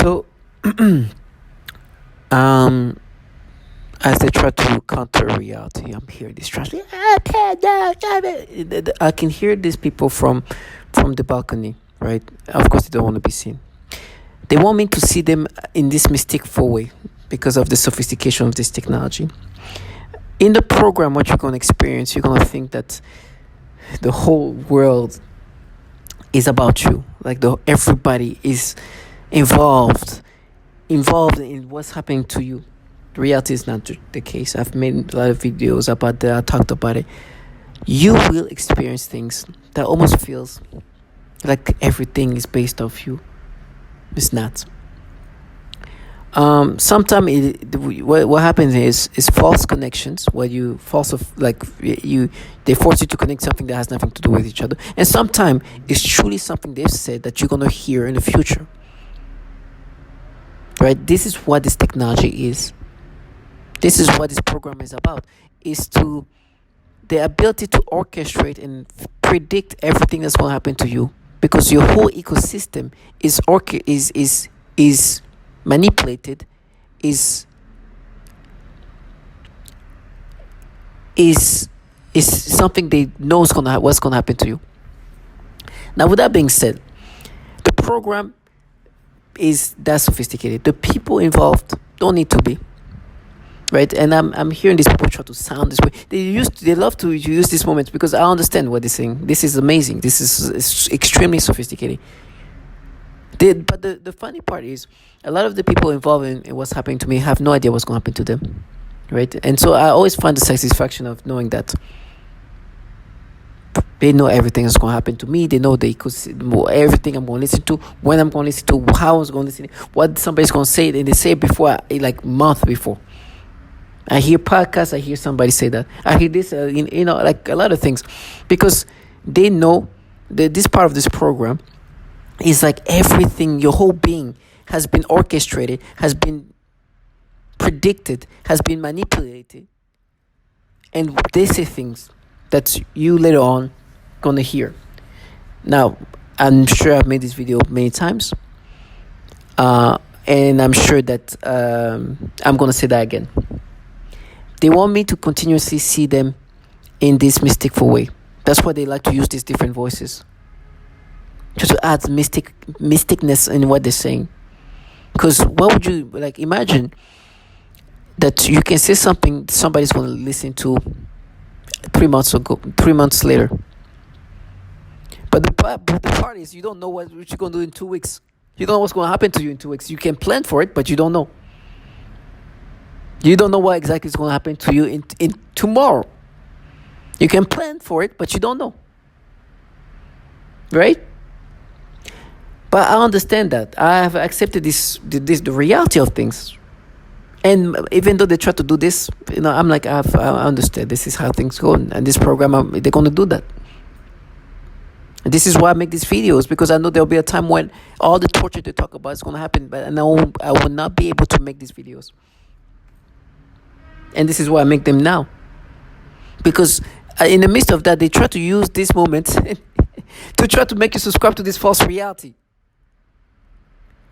So, um, as they try to counter reality, I'm hearing this trash. I can hear these people from the balcony, right? Of course, they don't want to be seen. They want me to see them in this mistakeful way because of the sophistication of this technology. In the program, what you're going to experience, you're going to think that the whole world is about you. Like everybody is involved in what's happening to you. The reality is not the case. I've made a lot of videos about that. I talked about it. You will experience things that almost feels like everything is based off you. It's not. Sometimes what happens is false connections where you false of like you they force you to connect something that has nothing to do with each other, and sometimes it's truly something they've said that you're gonna hear in the future. Right? This is what this technology is. This is what this program is about. Is to the ability to orchestrate and predict everything that's gonna happen to you, because your whole ecosystem is manipulated, is is something they know is what's gonna happen to you. Now, with that being said, the program is that sophisticated. The people involved don't need to be, right. And I'm hearing these people try to sound this way. They love to use these moments because I understand what they're saying. This is amazing. This is extremely sophisticated. But the funny part is, a lot of the people involved in what's happening to me have no idea what's going to happen to them, right? And so I always find the satisfaction of knowing that they know everything that's going to happen to me. They know everything I'm going to listen to, when I'm going to listen to, how I'm going to listen, what somebody's going to say, and they say it before, like month before. I hear podcasts, I hear somebody say that. I hear this, like a lot of things, because they know that this part of this program is like everything, your whole being has been orchestrated, has been predicted, has been manipulated. And they say things that you later on gonna hear. Now, I'm sure I've made this video many times. And I'm sure that I'm gonna say that again. They want me to continuously see them in this mysticful way. That's why they like to use these different voices, just to add mysticness in what they're saying. Because what would you like? Imagine that you can say something somebody's going to listen to 3 months later. But the part is, you don't know what you're going to do in 2 weeks. You don't know what's going to happen to you in 2 weeks. You can plan for it, but you don't know. You don't know what exactly is going to happen to you in tomorrow. You can plan for it, but you don't know. Right? But I understand that. I have accepted the reality of things. And even though they try to do this, I'm like, I understand this is how things go. And this program, they're going to do that. And this is why I make these videos, because I know there'll be a time when all the torture they talk about is going to happen. But I know I will not be able to make these videos. And this is why I make them now. Because in the midst of that, they try to use this moment to try to make you subscribe to this false reality.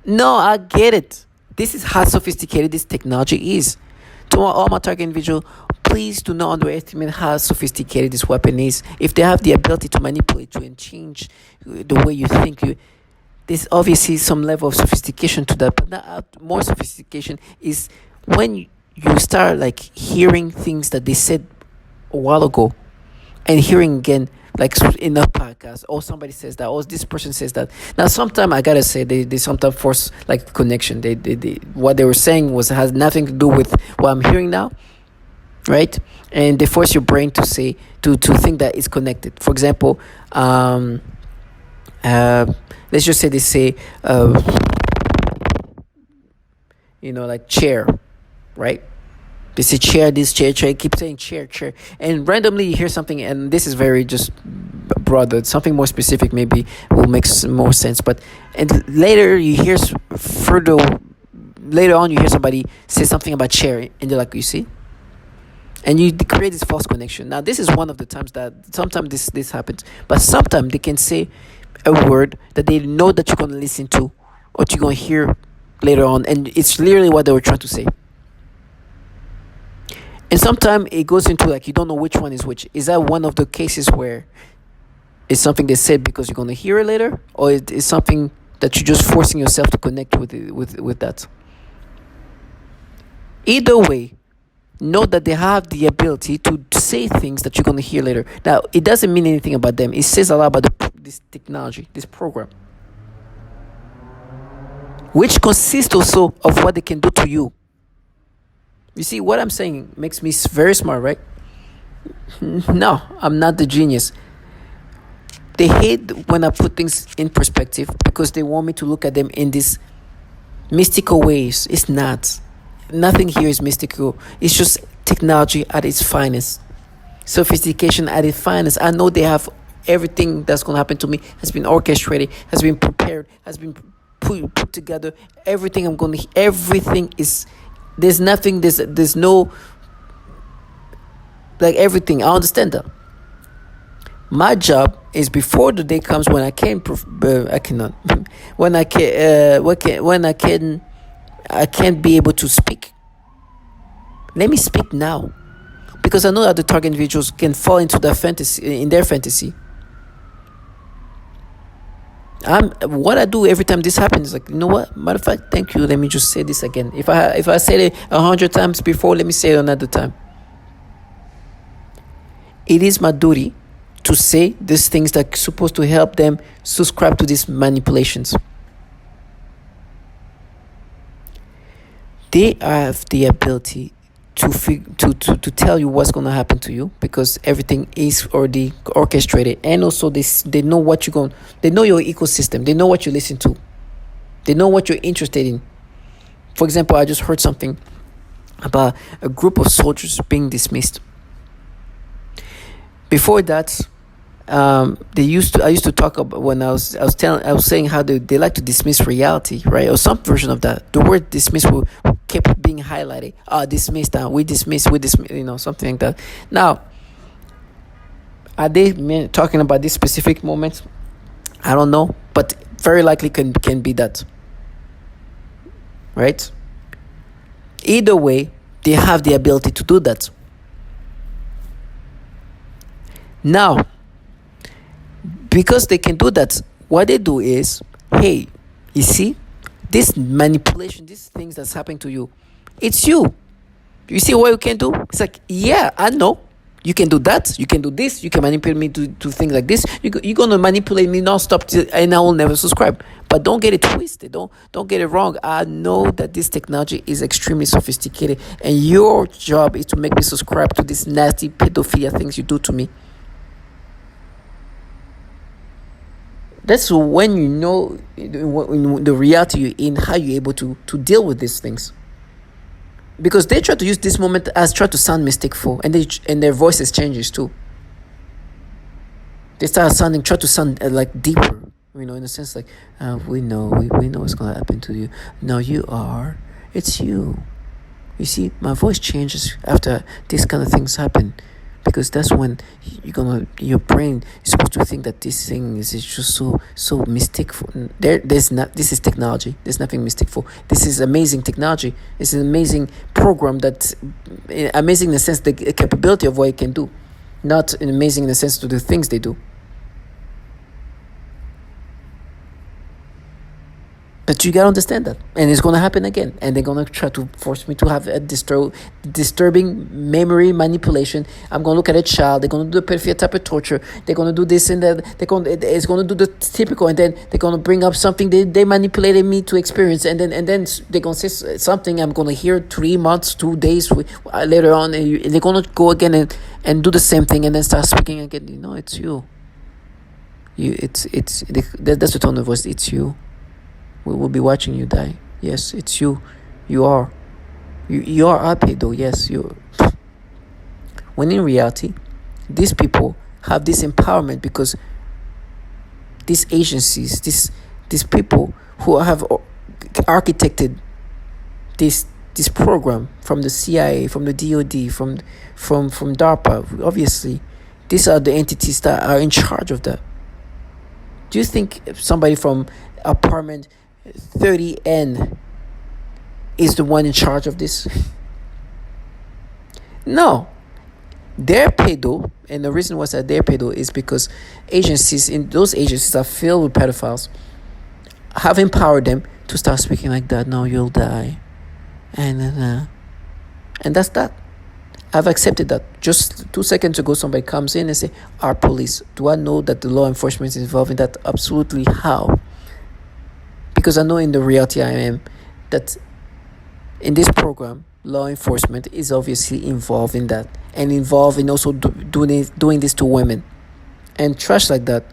No, I get it. This is how sophisticated this technology is. To all my target individual, please do not underestimate how sophisticated this weapon is. If they have the ability to manipulate you and change the way you think, there's obviously some level of sophistication to that. But more sophistication is when you start like hearing things that they said a while ago, and hearing again, like in a podcast, or somebody says that, or this person says that. Now, sometimes I gotta say they sometimes force like connection. They what they were saying has nothing to do with what I'm hearing now, right? And they force your brain to say to think that it's connected. For example, let's just say they say, like chair, right? They say chair, this chair, keep saying chair. And randomly you hear something, and this is very just broader. Something more specific maybe will make more sense. And later on you hear somebody say something about chair, and you're like, you see? And you create this false connection. Now, this is one of the times that sometimes this happens. But sometimes they can say a word that they know that you're going to listen to, or you're going to hear later on, and it's literally what they were trying to say. And sometimes it goes into like you don't know which one is which. Is that one of the cases where it's something they said because you're gonna hear it later, or it is something that you're just forcing yourself to connect with with that? Either way, know that they have the ability to say things that you're gonna hear later. Now, it doesn't mean anything about them. It says a lot about this technology, this program, which consists also of what they can do to you. You see, what I'm saying makes me very smart, right? No, I'm not the genius. They hate when I put things in perspective because they want me to look at them in these mystical ways. It's not. Nothing here is mystical. It's just technology at its finest. Sophistication at its finest. I know they have everything that's going to happen to me has been orchestrated, has been prepared, has been put together. Everything is, there's nothing, there's no, like everything. I understand that. My job is before the day comes when I can, I cannot, when I can't be able to speak. Let me speak now, because I know that the target individuals can fall into their fantasy. What I do every time this happens is like, you know what? Matter of fact, thank you. Let me just say this again. If I said it 100 times before, let me say it another time. It is my duty to say these things that are supposed to help them subscribe to these manipulations. They have the ability to tell you what's going to happen to you, because everything is already orchestrated, and also they know what they know your ecosystem, they know what you listen to, they know what you're interested in. For example, I just heard something about a group of soldiers being dismissed. Before that, I used to talk about, when I was saying how they like to dismiss reality, right, or some version of that. The word dismiss kept being highlighted. Dismiss that, we dismiss, something like that. Now, are they talking about this specific moment? I don't know, but very likely can be that, right? Either way, they have the ability to do that. Now, because they can do that, what they do is, hey, you see, this manipulation, these things that's happening to you, it's you. You see what you can do? It's like, yeah, I know. You can do that. You can do this. You can manipulate me to things like this. You're going to manipulate me non-stop, and I will never subscribe. But don't get it twisted. Don't get it wrong. I know that this technology is extremely sophisticated, and your job is to make me subscribe to these nasty pedophilia things you do to me. That's when you know the reality you're in, how you're able to deal with these things. Because they try to use this moment as try to sound mysticful, and their voices changes too. They try to sound like deeper, in a sense like, we know what's gonna happen to you. No, it's you. You see, my voice changes after these kind of things happen. Because that's when your brain is supposed to think that this thing is just so mysticful. This is technology. There's nothing mysticful. This is amazing technology. It's an amazing program that's amazing in the sense the capability of what it can do, not amazing in the sense to the things they do. But you gotta understand that, and it's gonna happen again, and they're gonna try to force me to have a disturbing memory manipulation. I'm gonna look at a child. They're gonna do the pedophilia type of torture. They're gonna do this and that. It's gonna do the typical, and then they're gonna bring up something they manipulated me to experience, and then they're gonna say something I'm gonna hear 3 months, 2 days later on, and they're gonna go again and do the same thing, and then start speaking again. It's you. That's the tone of voice. It's you. We will be watching you die. Yes, it's you. You are. You are happy though. Yes, you. When in reality, these people have this empowerment because these agencies, these people who have architected this program, from the CIA, from the DoD, from DARPA, obviously, these are the entities that are in charge of that. Do you think if somebody from apartment 30N is the one in charge of this? No. Their pedo, and the reason was that their pedo is because those agencies are filled with pedophiles, have empowered them to start speaking like that. No, you'll die. And that's that. I've accepted that. Just 2 seconds ago, somebody comes in and say, "Our police." Do I know that the law enforcement is involved in that? Absolutely. How? Because I know in the reality I am that in this program, law enforcement is obviously involved in that, and involved in also doing this to women and trash like that.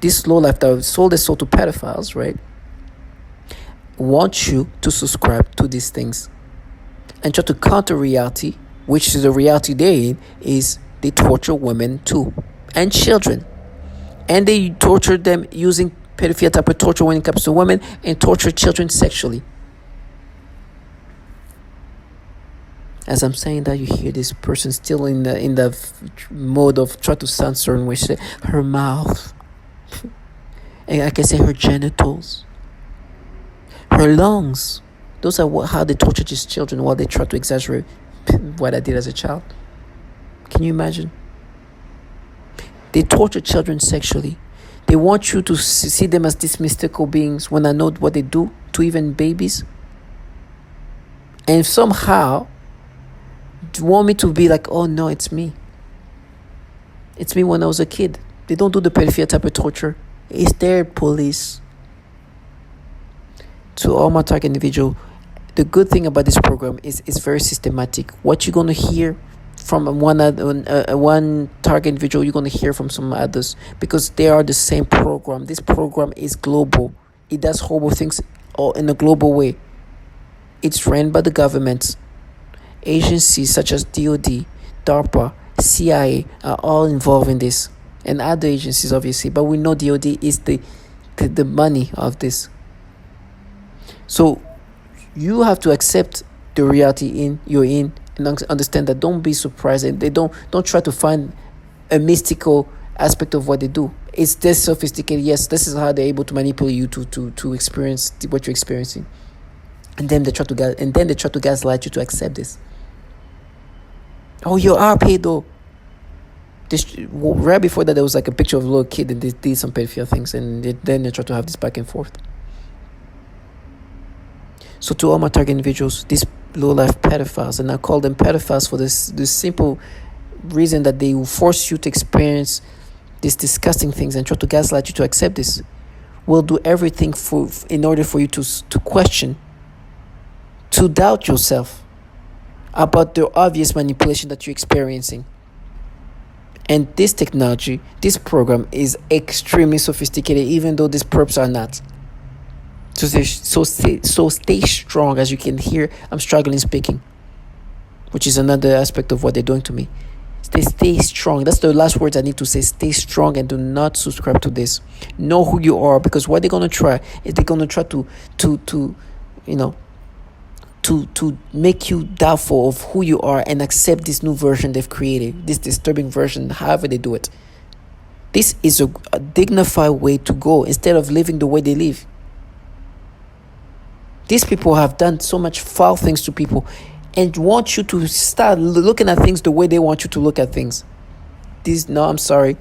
This low life that sold their soul to pedophiles, right? Want you to subscribe to these things and try to counter reality, which is the reality they're in, is they torture women too and children, and they torture them using pedophilia type of torture when it comes to women, and torture children sexually. As I'm saying that, you hear this person still in the mode of try to censor, in which her mouth, and I can say her genitals, her lungs. Those are how they torture these children, while they try to exaggerate what I did as a child. Can you imagine? They torture children sexually. They want you to see them as these mystical beings, when I know what they do to even babies. And somehow want me to be like, oh no, it's me. It's me when I was a kid. They don't do the pedophilia type of torture. It's their police. To all my target individual, the good thing about this program is it's very systematic. What you're going to hear from one target individual, you're going to hear from some others, because they are the same program. This program is global. It does horrible things all in a global way. It's ran by the government. Agencies such as DOD, DARPA, CIA are all involved in this, and other agencies obviously, but we know DOD is the money of this. So you have to accept the reality you're in, and understand that. Don't be surprised, and they don't try to find a mystical aspect of what they do. It's this sophisticated. Yes, this is how they're able to manipulate you to experience what you're experiencing, and then they try to gaslight you to accept this. Oh, you are pedo. Right before that, there was like a picture of a little kid, and they did some pedophilia things, and then they try to have this back and forth. So to all my target individuals, these low-life pedophiles, and I call them pedophiles for this simple reason that they will force you to experience these disgusting things and try to gaslight you to accept this, will do everything in order for you to question, to doubt yourself about the obvious manipulation that you're experiencing. And this technology, this program is extremely sophisticated, even though these perps are not. So stay strong. As you can hear, I'm struggling speaking, which is another aspect of what they're doing to me. Stay strong. That's the last words I need to say. Stay strong and do not subscribe to this. Know who you are, because what they're gonna try is they're gonna try to make you doubtful of who you are and accept this new version they've created, this disturbing version, however they do it. This is a dignified way to go instead of living the way they live. These people have done so much foul things to people and want you to start looking at things the way they want you to look at things. I'm sorry.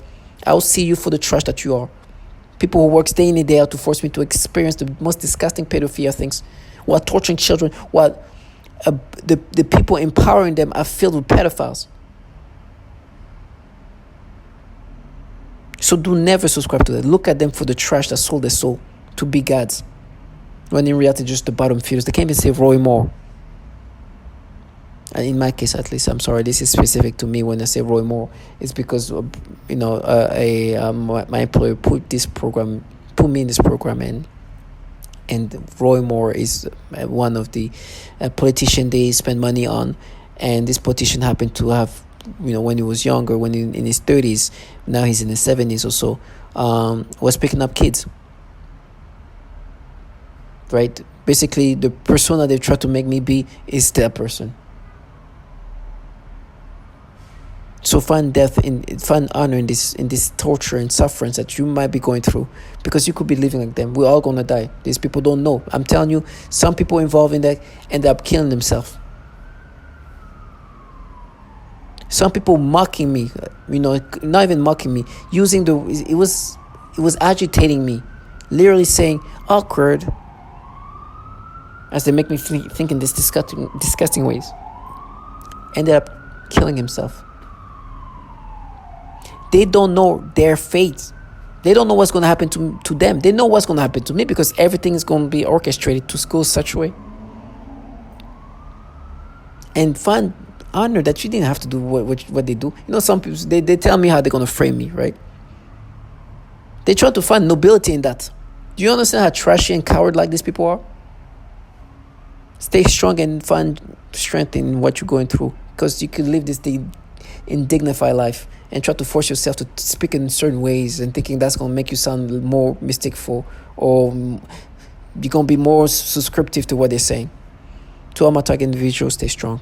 I'll see you for the trash that you are. People who work day in and day out to force me to experience the most disgusting pedophilia things, while torturing children, while the people empowering them are filled with pedophiles. So do never subscribe to that. Look at them for the trash that sold their soul to be gods, when in reality just the bottom feeders. They can't even say Roy Moore. And in my case, at least, I'm sorry, this is specific to me. When I say Roy Moore, it's because my employer put me in this program, and Roy Moore is one of the politicians they spend money on, and this politician happened to have, when he was younger, when in his 30s, now he's in his 70s or so, was picking up kids. Right? Basically, the persona they try to make me be is that person. So find honor in this torture and sufferance that you might be going through, because you could be living like them. We're all gonna die. These people don't know. I'm telling you, some people involved in that end up killing themselves. Some people mocking me, not even mocking me, using it was agitating me, literally saying awkward, as they make me think in this disgusting ways. Ended up killing himself. They don't know their fate. They don't know what's going to happen to them. They know what's going to happen to me, because everything is going to be orchestrated to go such a way. And find honor that you didn't have to do what they do. Some people, they tell me how they're going to frame me, right? They try to find nobility in that. Do you understand how trashy and coward-like these people are? Stay strong and find strength in what you're going through, because you could live this indignified life and try to force yourself to speak in certain ways and thinking that's going to make you sound more mysticful, or you're going to be more subscriptive to what they're saying. To all my target individuals, stay strong.